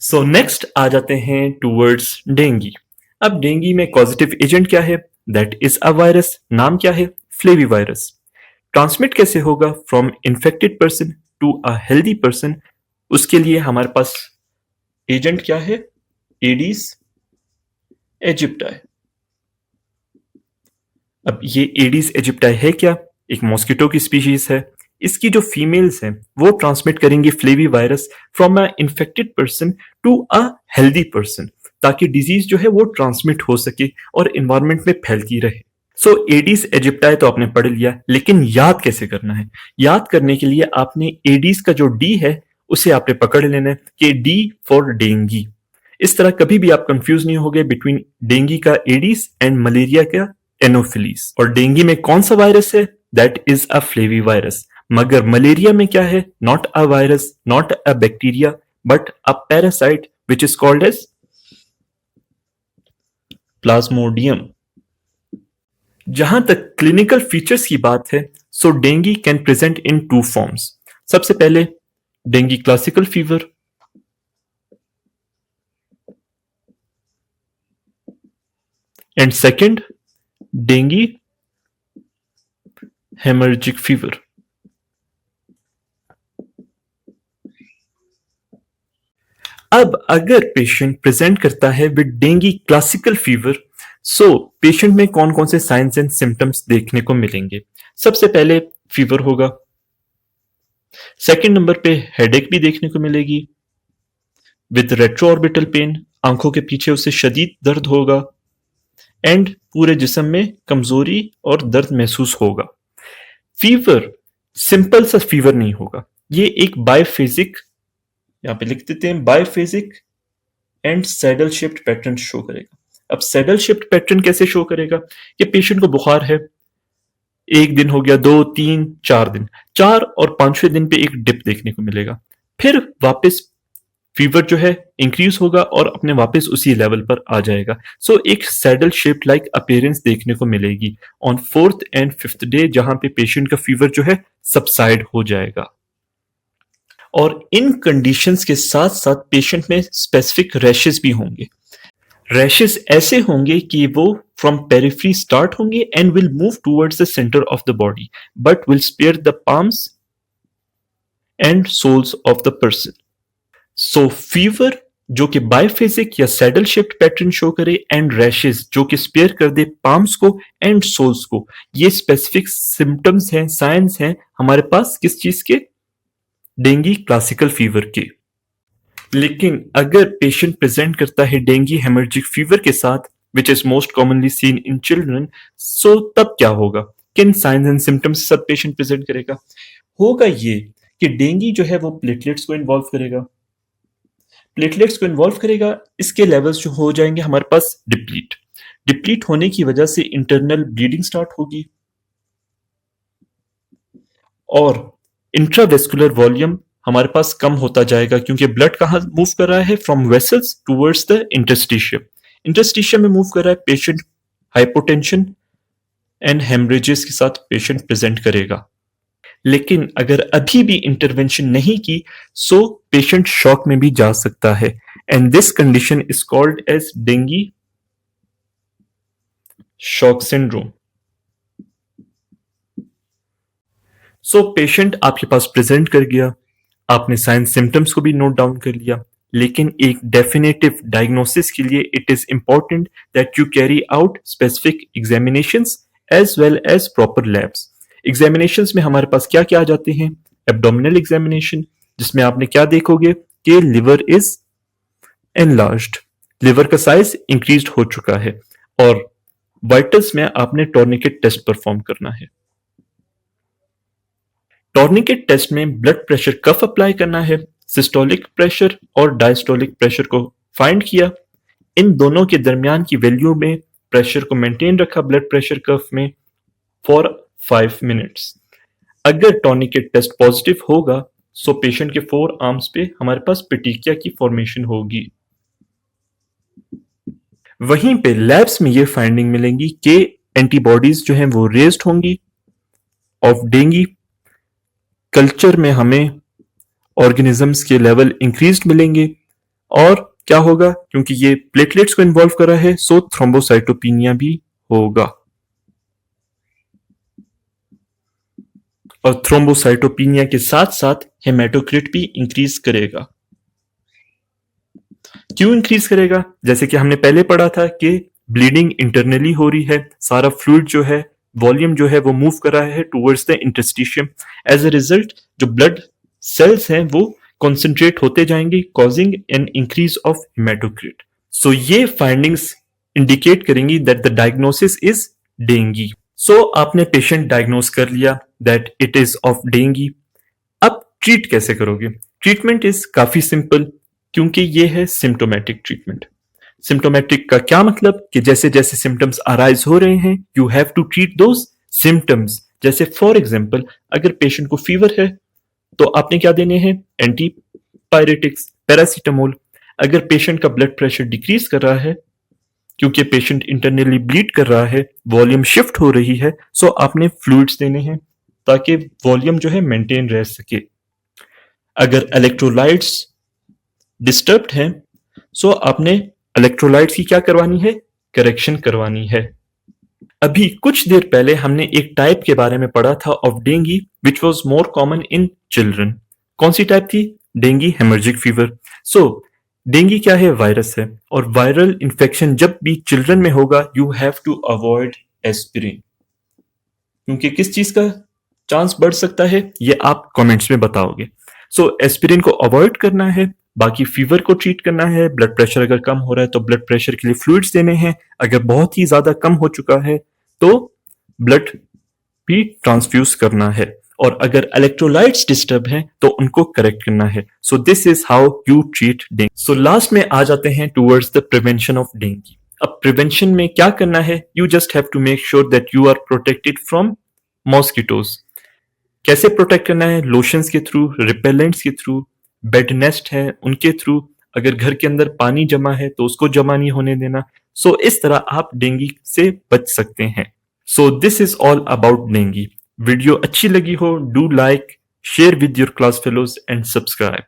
So next आ जाते हैं टूवर्ड्स डेंगी। अब डेंगी में कॉजेटिव एजेंट क्या है? That is a virus. नाम क्या है? Flavivirus. ट्रांसमिट कैसे होगा from infected person to a healthy person? उसके लिए हमारे पास एजेंट क्या है? Aedes aegypti. अब ये एडीज एजिप्टाई है क्या? एक मॉस्किटो की स्पीशीज है। इसकी जो फीमेल्स हैं वो ट्रांसमिट करेंगी flavivirus from a infected person to a healthy person, ताकि डिजीज जो है वो ट्रांसमिट हो सके और इन्वायरमेंट में फैलती रहे। सो एडीज एजिप्टाई तो आपने पढ़ लिया, लेकिन याद कैसे करना है? याद करने के लिए आपने एडीज का जो डी है उसे आपने पकड़ लेना है कि डी फॉर डेंगी। इस तरह कभी भी आप कंफ्यूज नहीं होगे बिटवीन डेंगी का एडीज एंड मलेरिया का एनोफिलीज। और डेंगी में कौन सा वायरस है? That is a flavivirus. मगर मलेरिया में क्या है? Not a virus, not a bacteria, but a parasite which is called as plasmodium. जहां तक क्लिनिकल फीचर्स की बात है, so dengue can present in two forms. सबसे पहले dengue classical fever, and second dengue haemorrhagic fever. अब अगर patient present करता है with dinghy classical fever, so patient में कौन कौन से साइंस एंड सिम्टम्स देखने को मिलेंगे? सबसे पहले फीवर होगा। सेकंड नंबर पे हेडेक भी देखने को मिलेगी विद रेट्रोऑर्बिटल पेन। आंखों के पीछे उसे शदीद दर्द होगा एंड पूरे जिस्म में कमजोरी और दर्द महसूस होगा। फीवर सिंपल सा फीवर नहीं होगा, ये एक बायफेजिक, यहां पे लिख देते हैं, biphasic and saddle shift pattern show करेगा। अब सैडल शिफ्ट पैटर्न कैसे शो करेगा? कि पेशेंट को बुखार है, एक दिन हो गया, 2, 3, 4 दिन, 4 और 5वें दिन पे एक डिप देखने को मिलेगा, फिर वापस फीवर जो है इंक्रीज होगा और अपने वापस उसी लेवल पर आ जाएगा। सो एक सैडल शेप्ड लाइक अपीयरेंस देखने को मिलेगी on 4th and 5th day, जहां पे पेशेंट का फीवर जो है सबसाइड हो जाएगा। और इन कंडीशंस के साथ साथ पेशेंट में स्पेसिफिक रैशेस भी होंगे। रैशेस ऐसे होंगे कि वो फ्रॉम पेरिफेरी स्टार्ट होंगे and will move towards the centre of the body, but will spare the palms and soles of the person. So fever जो कि बायफेजिक या सैडल शिफ्ट पैटर्न शो करे, एंड रैशेस जो कि spare कर दे palms को एंड सोल्स को, ये स्पेसिफिक सिम्टम्स हैं, साइंस हैं हमारे पास किस चीज के? डेंगी क्लासिकल फीवर के। लेकिन अगर पेशेंट प्रेजेंट करता है डेंगी हेमरेजिक फीवर के साथ, which is most commonly seen in children, so तब क्या होगा? किन साइंस एंड सिम्टम्स सब पेशेंट प्रेजेंट करेगा? होगा ये कि डेंगी जो है वो प्लेटलेट्स को इन्वॉल्व करेगा। प्लेटलेट्स को इन्वॉल्व करेगा, इसके लेवल्स जो हो जाएंगे हमारे पास डिप्लीट। डिप्लीट होने की वजह से इंटरनल ब्लीडिंग स्टार्ट होगी और इंट्रावेस्कुलर वॉल्यूम हमारे पास कम होता जाएगा, क्योंकि ब्लड कहाँ मूव कर रहा है? From vessels towards the interstitium. Interstitium में मूव कर रहा है पेशेंट, हाइपोटेंशन एंड हेमरेजेस के साथ पेशेंट प्रेजेंट करेगा। लेकिन अगर अभी भी इंटरवेंशन नहीं की, सो पेशेंट शॉक में भी जा सकता है, and this condition is called as dengue shock syndrome. So patient आपके पास प्रेजेंट कर गया, आपने साइंस सिम्टम्स को भी नोट डाउन कर लिया, लेकिन एक डेफिनेटिव डायग्नोसिस के लिए it is important that you carry out specific examinations as well as proper labs. Examinations में हमारे पास क्या क्या आ जाते हैं? एब्डोमिनल एग्जामिनेशन, जिसमें आपने क्या देखोगे कि लिवर इज एनलार्ज्ड, लिवर का साइज इंक्रीज्ड हो चुका है, और वाइटल्स में आपने टॉर्निकेट टेस्ट परफॉर्म करना है। टॉर्निकेट टेस्ट में ब्लड प्रेशर कफ अप्लाई करना है, सिस्टोलिक प्रेशर और डायस्टोलिक प्रेशर को फाइंड किया, इन दोनों के दरमियान की वैल्यू में प्रेशर को मेंटेन रखा ब्लड प्रेशर कफ में फॉर 5 मिनट्स। अगर टॉर्निकेट टेस्ट पॉजिटिव होगा, सो पेशेंट के 4 आर्म्स पे हमारे पास पिटिकिया की फॉर्मेशन होगी। वहीं पे लैब्स में ये फाइंडिंग मिलेंगी कि एंटीबॉडीज जो हैं वो रेज्ड होंगी ऑफ डेंगी। कल्चर में हमें ऑर्गेनिजम्स के लेवल इंक्रीज्ड मिलेंगे, और क्या होगा, क्योंकि ये प्लेटलेट्स को इन्वॉल्व कर रहा है, सो थ्रोम्बोसाइटोपिनिया भी होगा। और थ्रोम्बोसाइटोपिनिया के साथ साथ हेमाटोक्रिट भी इंक्रीज करेगा। क्यों इंक्रीज करेगा? जैसे कि हमने पहले पढ़ा था कि ब्लीडिंग इंटरनली हो रही है, सारा फ्लूइड जो है, वॉल्यूम जो है वो मूव कर रहा है towards the interstitium. As a result जो ब्लड सेल्स हैं वो कॉन्सेंट्रेट होते जाएंगे, causing an increase of haematocrit. So ये फाइंडिंग्स इंडिकेट करेंगी that the diagnosis is dengue. So आपने पेशेंट डायग्नोस कर लिया that it is of dengue. अब ट्रीट कैसे करोगे? ट्रीटमेंट इज काफी सिंपल, क्योंकि ये है सिम्टोमेटिक ट्रीटमेंट। सिम्टोमेटिक का क्या मतलब कि जैसे जैसे सिम्टम्स अराइज हो रहे हैं, you have to treat those symptoms. जैसे फॉर एग्जांपल, अगर पेशेंट को फीवर है तो आपने क्या देने हैं? Antipyretics, paracetamol. अगर पेशेंट का ब्लड प्रेशर डिक्रीज कर रहा है, क्योंकि पेशेंट इंटरनली ब्लीड कर रहा है, वॉल्यूम शिफ्ट हो रही है, सो आपने फ्लूइड्स देने हैं ताकि वॉल्यूम जो है मेंटेन रह सके। अगर इलेक्ट्रोलाइट्स डिस्टर्ब्ड हैं, सो आपने इलेक्ट्रोलाइट्स की क्या करवानी है? करेक्शन करवानी है। अभी कुछ देर पहले हमने एक टाइप के बारे में पढ़ा था of dengue which was more common in children. कौन सी टाइप थी? Dengue haemorrhagic fever. So dengue क्या है? वायरस है, और वायरल इन्फेक्शन जब भी चिल्ड्रन में होगा, you have to avoid aspirin. क्योंकि किस चीज का चांस बढ़ सकता है ये आप कमेंट्स में बताओगे। सो एस्पिरिन को अवॉइड करना है, बाकी फीवर को ट्रीट करना है। ब्लड प्रेशर अगर कम हो रहा है तो ब्लड प्रेशर के लिए फ्लूइड्स देने हैं। अगर बहुत ही ज्यादा कम हो चुका है तो ब्लड भी ट्रांसफ्यूज करना है, और अगर इलेक्ट्रोलाइट्स डिस्टर्ब हैं तो उनको करेक्ट करना है। So this is how you treat dengue. So last में आ जाते हैं towards the prevention of dengue. अब प्रिवेंशन में क्या करना है? You just have to make sure that you are protected from mosquitoes. कैसे प्रोटेक्ट करना है? लोशंस के थ्रू, रिपेलेंट्स के थ्रू, बेड नेस्ट है उनके थ्रू। अगर घर के अंदर पानी जमा है तो उसको जमा नहीं होने देना। सो इस तरह आप डेंगू से बच सकते हैं। सो this is all about dengue. Video अच्छी लगी हो, do like, share with your class fellows and subscribe.